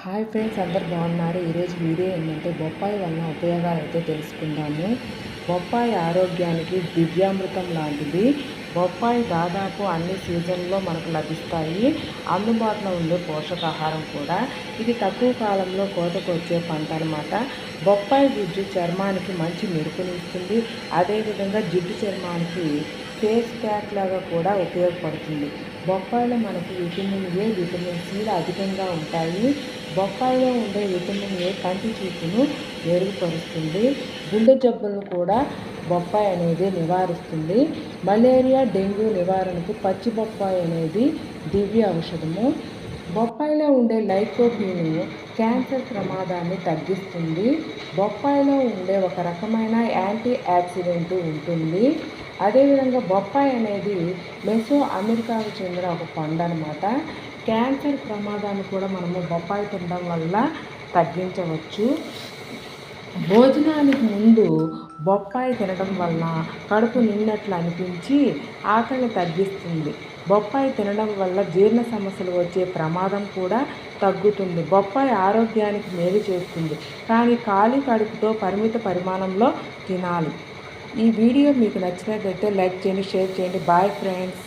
Hi friends, అందరు బాగున్నారు. ఈరోజు వీడియో ఏంటంటే బొప్పాయి వలన ఉపయోగాలు అయితే తెలుసుకుందాము. బొప్పాయి ఆరోగ్యానికి దివ్యామృతం లాంటిది. బొప్పాయి దాదాపు అన్ని సీజన్లో మనకు లభిస్తాయి. అందుబాటులో ఉండే పోషకాహారం కూడా. ఇది తక్కువ కాలంలో కోతకు వచ్చే పంట అనమాట. బొప్పాయి గుజ్జు చర్మానికి మంచి మెరుపునిస్తుంది. అదేవిధంగా జిడ్డు చర్మానికి ఫేస్ ప్యాక్ లాగా కూడా ఉపయోగపడుతుంది. బొప్పాయిలో మనకు విటమిన్ ఏ, విటమిన్ సిలు అధికంగా ఉంటాయి. బొప్పాయిలో ఉండే విటమిన్ ఏ కంటి చూపును మెరుగుపరుస్తుంది. గుండె జబ్బులను కూడా బొప్పాయి అనేది నివారిస్తుంది. మలేరియా, డెంగ్యూ నివారణకు పచ్చి బొప్పాయి అనేది దివ్య ఔషధము. బొప్పాయిలో ఉండే లైకోపీన్ క్యాన్సర్ ప్రమాదాన్ని తగ్గిస్తుంది. బొప్పాయిలో ఉండే ఒక రకమైన యాంటీ ఆక్సిడెంట్ ఉంటుంది. అదేవిధంగా బొప్పాయి అనేది మెసో అమెరికాకు చెందిన ఒక పండు అనమాట. క్యాన్సర్ ప్రమాదాన్ని కూడా మనము బొప్పాయి తినడం వల్ల తగ్గించవచ్చు. భోజనానికి ముందు బొప్పాయి తినడం వలన కడుపు నిన్నట్లు అనిపించి ఆకలిని తగ్గిస్తుంది. బొప్పాయి తినడం వల్ల జీర్ణ సమస్యలు వచ్చే ప్రమాదం కూడా తగ్గుతుంది. బొప్పాయి ఆరోగ్యానికి మేలు చేస్తుంది, కానీ ఖాళీ కడుపుతో పరిమిత పరిమాణంలో తినాలి. ఈ వీడియో మీకు నచ్చినట్లయితే లైక్ చేయండి, షేర్ చేయండి. Bye friends.